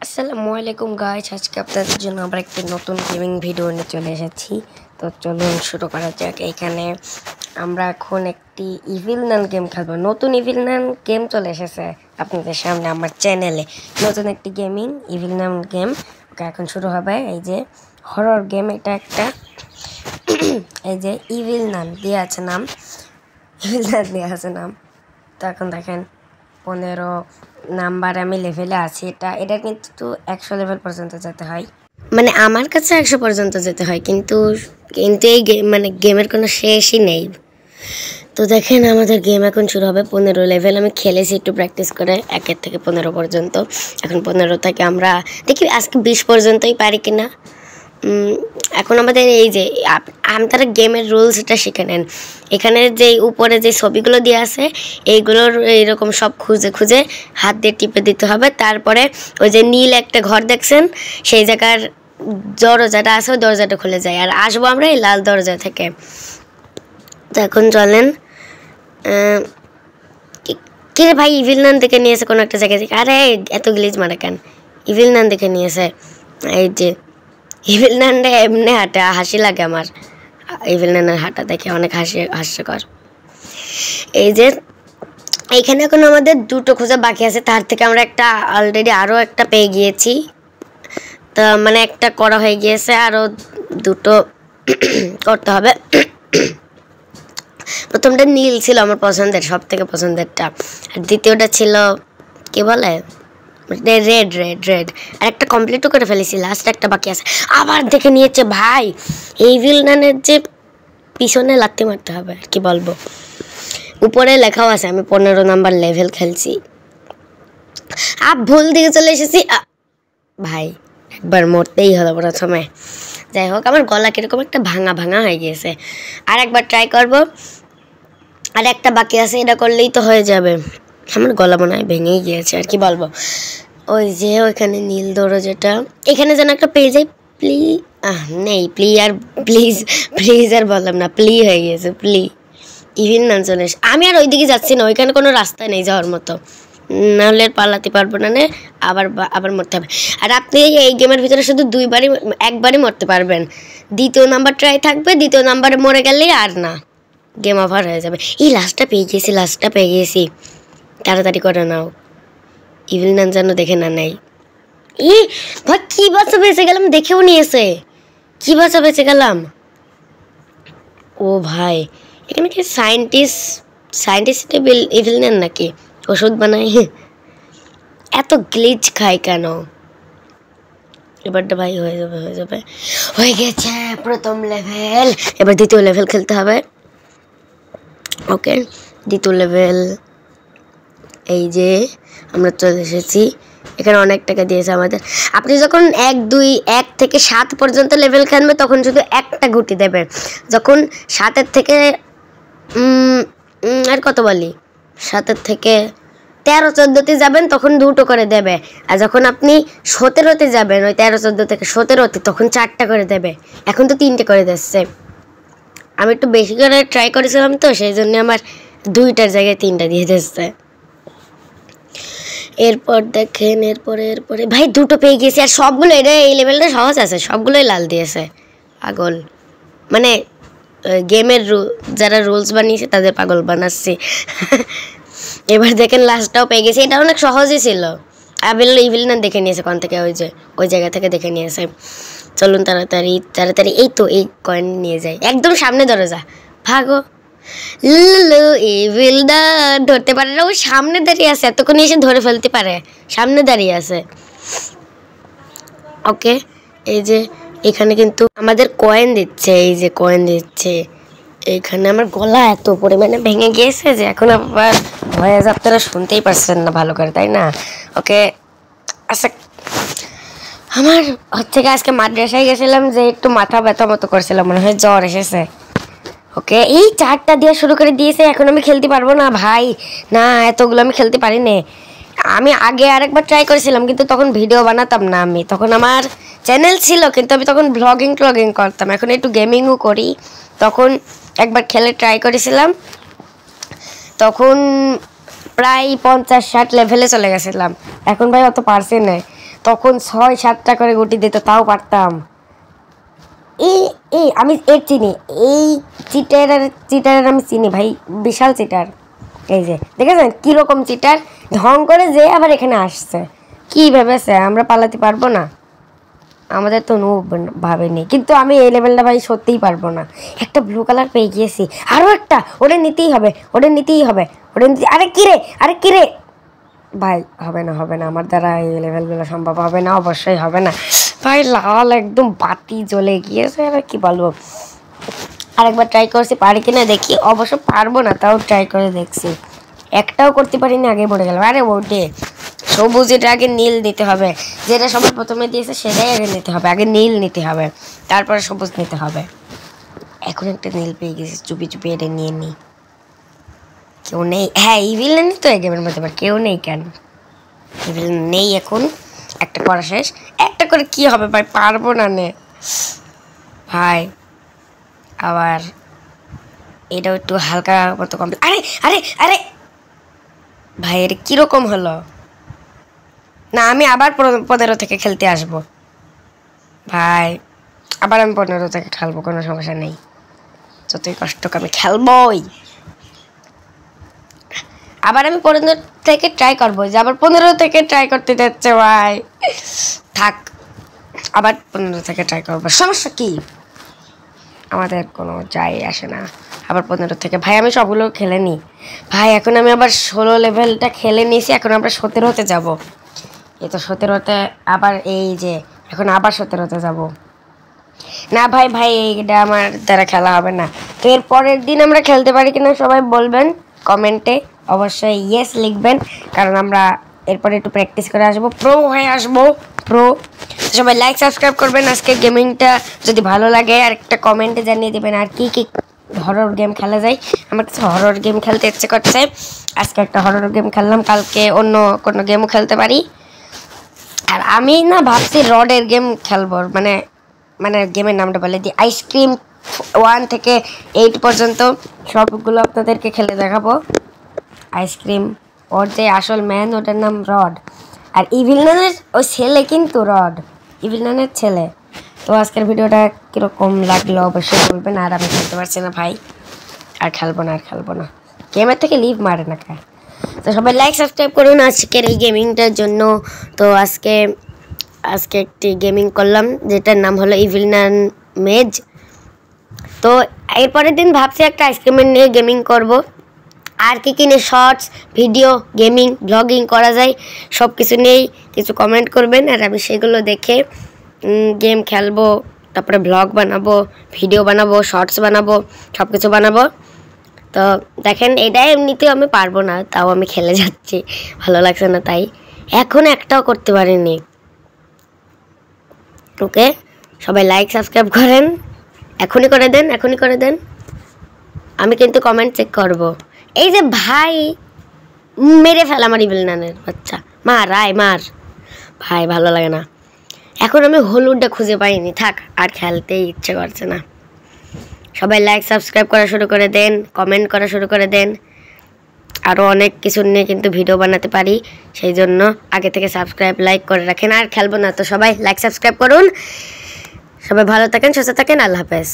আসসালামু আলাইকুম গাইস, আজকে আপনাদের জন্য আমরা একটি নতুন গেমিং ভিডিও নিয়ে চলে এসেছি। তো চলুন শুরু করা যাক। এখানে আমরা এখন একটি ইভিল নান গেম খেলবো। নতুন ইভিল নান গেম চলে এসেছে আপনাদের সামনে আমার চ্যানেলে। নতুন একটি গেমিং ইভিল নান গেম ওকে এখন শুরু হবে। এই যে হরর গেম, এটা একটা এই যে ইভিল নান দেওয়া আছে নাম, ইভিল নান দেওয়া আছে নাম। তো এখন দেখেন 15 নাম্বার আমি লেভেলে আছি। এটা কিন্তু 100 লেভেল পর্যন্ত যেতে হয়, মানে আমার কাছে 100 পর্যন্ত যেতে হয়, কিন্তু এই গেমের কোনো শেষই নেই। তো দেখেন আমাদের গেম এখন শুরু হবে। 15 লেভেল আমি খেলেছি একটু প্র্যাকটিস করে, 1 থেকে 15 পর্যন্ত। এখন 15 থেকে আমরা দেখি আজকে 20 পর্যন্তই পারি কিনা। এখন আমাদের এই যে আপনারা গেমের রুলস এটা শিখে নেন। এখানে যে উপরে যে ছবিগুলো দিয়ে আছে এইগুলোর এইরকম সব খুঁজে খুঁজে হাত দিয়ে টিপে দিতে হবে। তারপরে ওই যে নীল একটা ঘর দেখছেন, সেই জায়গার দরজাটা আছে, ওই দরজাটা খুলে যায়। আর আসবো আমরা এই লাল দরজা থেকে। তো এখন চলেন। কে ভাই ইভিল নান দেখে নিয়েছে কোনো একটা জায়গা থেকে? আরে এত গ্লিচ মারা কেন? ইভিল নান দেখে নিয়েছে। এই যে ইভিল নানটা এমনি হাঁটে, হাসি লাগে আমার ইভিল নানের হাঁটা দেখে, অনেক হাস্যকর। এই যে এইখানে এখন আমাদের 2টো খোঁজা বাকি আছে, তার থেকে আমরা একটা অলরেডি আরও একটা পেয়ে গিয়েছি। তো মানে একটা করা হয়ে গিয়েছে, আরও 2টো করতে হবে। প্রথমটা নীল ছিল আমার পছন্দের, সব থেকে পছন্দেরটা। আর দ্বিতীয়টা ছিল কি বলে রেড রেড রেড। আর একটা কমপ্লিটও করে ফেলেছি, লাস্ট একটা বাকি আছে। আবার দেখে নিয়েছে ভাই। এই ভিলনানের যে পিছনে লাথি মারতে হবে, আর কি বলবো। উপরে লেখাও আছে আমি 15 নাম্বার লেভেল খেলছি। ভুল দিকে চলে এসেছি ভাই, একবার মরতেই হলো প্রথমে। যাই হোক, আমার গলা কিরকম একটা ভাঙা ভাঙা হয়ে গিয়েছে। আর একবার ট্রাই করব। আর একটা বাকি আছে, এটা করলেই তো হয়ে যাবে। আমার গলা মনে হয় ভেঙেই গিয়েছে, আর কি বলবো। ওই যে ওইখানে নীল দরজাটা, এখানে যেন একটা পেয়ে যাই। নেই প্লিজ আর বললাম না, হয়ে গিয়েছে ইভিল নান চলে এসে। আমি আর ওইদিকে যাচ্ছি না, ওইখানে কোনো রাস্তা নেই যাওয়ার মতো, নাহলে পালাতে পারবো না। আবার মরতে হবে। আর আপনি এই গেমের ভিতরে শুধু একবারই মরতে পারবেন। দ্বিতীয় নাম্বার ট্রাই থাকবে, দ্বিতীয় নাম্বারে মরে গেলেই আর না, গেম ওভার হয়ে যাবে। লাস্টটা পেয়ে গেছি। তাড়াতাড়ি করে নাও, ইভিল নান যেন দেখে না নেই। ভাই কি বাচ্চা বেঁচে গেলাম, দেখেও নিয়েছে। কি বাচ্চা বেঁচে গেলাম। ও ভাই, এখানে কি সায়েন্টিস্ট ইভিল নান নাকি ওষুধ বানায়? এত গ্লিচ খায় কেন? এবারটা ভাই হয়ে গেছে প্রথম লেভেল। এবার দ্বিতীয় লেভেল খেলতে হবে। ওকে, দ্বিতীয় লেভেল। এই যে আমরা চলে এসেছি। এখানে অনেক টাকা দিয়েছে আমাদের। আপনি যখন 1 থেকে 7 পর্যন্ত লেভেল খেলবে তখন শুধু একটা গুটি দেবে। যখন 7 থেকে আর কত বলি 7 থেকে 13-14তে যাবেন তখন 2টো করে দেবে। আর যখন আপনি 17তে যাবেন, ওই 13-14 থেকে 17তে, তখন 4টা করে দেবে। এখন তো 3টে করে দিচ্ছে। আমি একটু বেশি করে ট্রাই করেছিলাম, তো সেই জন্য আমার 2টার জায়গায় 3টা দিয়ে দিচ্ছে। এরপর দেখেন, এরপরে ভাই 2টো পেয়ে গেছি। আর সবগুলো, এই লেভেলটা সহজ আছে, সবগুলোই লাল দিয়েছে। পাগল, মানে গেমের যারা রুলস বানিয়েছে তাদের পাগল বানাচ্ছি। এবার দেখেন লাস্টটাও পেয়ে গেছি। এটা অনেক সহজই ছিল। ইভিল নান দেখে নিয়েছে কোন থেকে, ওই জায়গা থেকে দেখে নিয়েছে। চলুন তাড়াতাড়ি এই তো এই কয়েন নিয়ে যাই। একদম সামনে দরজা, ভাগো। ইভিল নান ধরতে পারে না, ও সামনে দাঁড়িয়ে আছে। এতক্ষণ এসে ধরে ফেলতে পারে, সামনে দাঁড়িয়ে আছে। ওকে, এই যে এখানে কিন্তু আমাদের কয়েন দিচ্ছে। এই যে কয়েন দিচ্ছে। এইখানে আমার গলা এত পরিমাণে ভেঙে গিয়েছে যে এখন আবার ভয়েস আপনারা শুনতেই পারছেন না ভালো করে, তাই না? ওকে, আচ্ছা, আমার হচ্ছে কি আজকে মাদ্রাসায় গেছিলাম, যে একটু মাথা ব্যথা মতো করছিলাম, মনে হয় জ্বর এসেছে। ওকে, এই 4টা দিয়ে শুরু করে দিয়েছে। এখন আমি খেলতে পারবো না ভাই, না এতগুলো আমি খেলতে পারি না। আমি আগে আরেকবার ট্রাই করেছিলাম, কিন্তু তখন ভিডিও বানাতাম না আমি। তখন আমার চ্যানেল ছিল, কিন্তু আমি তখন ব্লগিং করতাম। এখন একটু গেমিংও করি। তখন একবার খেলে ট্রাই করেছিলাম, তখন প্রায় 50-60 লেভেলে চলে গেছিলাম। এখন ভাই অত পারছি না। তখন 6-7টা করে গুটি দিত, তাও পারতাম। এই আমি এর চিনি, এই চিটারের আমি চিনি ভাই, বিশাল চিটার। এই যে দেখেছেন কীরকম চিটার, ঢং করে যে আবার এখানে আসছে। কি ভেবেছে আমরা পালাতে পারবো না? আমাদের তো ভাবেনি, কিন্তু আমি এই লেভেলটা ভাই সত্যিই পারবো না। একটা ব্লু কালার পেয়ে গিয়েছি, আরও একটা, ওটা নিতেই হবে। আরে কিরে ভাই, হবে না আমার দ্বারা এই লেভেলগুলো সম্ভব হবে না, অবশ্যই হবে না ভাই। লাল একদম বাতি জ্বলে গিয়েছে, আর কি বলবো। আরেকবার ট্রাই করছি পারি কিনা দেখি, অবশ্য পারবো না, তাও ট্রাই করে দেখছি। একটাও করতে পারিনি, আগে পড়ে গেল। আরে ওটে সবুজ, এটা আগে নীল নিতে হবে, যেটা সবার প্রথমে দিয়েছে সেটাই আগে নিতে হবে। আগে নীল নিতে হবে, তারপরে সবুজ নিতে হবে। এখন একটা নীল পেয়ে গেছি, চুপি এটা নিয়ে নিই। কেউ নেই? হ্যাঁ, ইভিল নেই তো এই গেমের মধ্যে, কেউ নেই কেন? ইভিল নেই এখন। একটা করা শেষ, একটা করে কি হবে ভাই, পারবো না নে ভাই। আবার এটাও একটু হালকা মতো কমপ্লিট। আরে ভাই, এটা কীরকম হলো? না, আমি আবার 15 থেকে খেলতে আসবো ভাই। আবার আমি 15 থেকে খেলবো, কোনো সমস্যা নেই। যতই কষ্ট আমি খেলবই। আবার আমি 15 থেকে ট্রাই করবো, যে আবার 15 থেকে ট্রাই করতে যাচ্ছে ভাই। থাক, আবার 15 থেকে ট্রাই করবো, সমস্যা কি? আমাদের কোনো যায় আসে না। আবার 15 থেকে ভাই, আমি সবগুলো খেলে নিই ভাই। এখন আমি আবার 16 লেভেলটা খেলে নিয়েছি, এখন আমরা 17তে যাবো। এই তো 17তে, আবার এই যে এখন আবার 17তে যাব না ভাই। এইটা আমার দ্বারা খেলা হবে না। তো এর পরের দিন আমরা খেলতে পারি কিনা সবাই বলবেন কমেন্টে, অবশ্যই ইয়েস লিখবেন, কারণ আমরা এরপরে একটু প্র্যাকটিস করে আসবো, প্রো হয়ে আসবো। সবাই লাইক সাবস্ক্রাইব করবেন। আজকে গেমিংটা যদি ভালো লাগে আর একটা কমেন্টে জানিয়ে দেবেন আর কি কি হরর গেম খেলা যায়। আমার কাছে হরর গেম খেলতে ইচ্ছে করছে, আজকে একটা হরর গেম খেললাম, কালকে অন্য কোনো গেমও খেলতে পারি। আর আমি না ভাবছি রডের গেম খেলবো, মানে গেমের নামটা বলে দিই, আইসক্রিম 1 থেকে 8 পর্যন্ত সবগুলো আপনাদেরকে খেলে দেখাবো। আইসক্রিম, ওর যে আসল ম্যান ওটার নাম রড, আর ইভিলনানের ওই ছেলে কিন্তু রড, ইভিলনানের ছেলে। তো আজকের ভিডিওটা কীরকম লাগলো অবশ্যই বলবেন। আর আমি খেলতে পারছি না ভাই, আর খেলবো না, গেমের থেকে লিভ মারে না কে। তো সবাই লাইক সাবস্ক্রাইব করুন আজকের এই গেমিংটার জন্য। তো আজকে একটি গেমিং করলাম, যেটার নাম হলো ইভিলনান মেজ। তো এরপরের দিন ভাবছি একটা আইসক্রিমের নিয়ে গেমিং করব। আর কি নিয়ে শর্টস ভিডিও, গেমিং, ব্লগিং করা যায়, সব কিছু নিয়েই কিছু কমেন্ট করবেন, আর আমি সেগুলো দেখে গেম খেলবো, তারপরে ব্লগ বানাবো, ভিডিও বানাবো, শর্টস বানাবো, সব কিছু বানাবো। তো দেখেন, এটাই এমনিতেও আমি পারবো না, তাও আমি খেলে যাচ্ছি, ভালো লাগছে না তাই। এখন একটাও করতে পারিনি। ওকে, সবাই লাইক সাবস্ক্রাইব করেন, এখনই করে দেন। আমি কিন্তু কমেন্ট চেক করব। এই যে ভাই, মেরে ফেল আমার ইভিলনানের বাচ্চা, মার ভাই, ভালো লাগে না। এখন আমি হলুদটা খুঁজে পাইনি, থাক, আর খেলতেই ইচ্ছে করছে না। সবাই লাইক সাবস্ক্রাইব করা শুরু করে দেন, কমেন্ট করা শুরু করে দেন। আরও অনেক কিছু নিয়ে কিন্তু ভিডিও বানাতে পারি, সেই জন্য আগে থেকে সাবস্ক্রাইব লাইক করে রাখেন। আর খেলবো না তো সবাই লাইক সাবস্ক্রাইব করুন। সবাই ভালো থাকেন, সুস্থ থাকেন, আল্লাহ হাফেজ।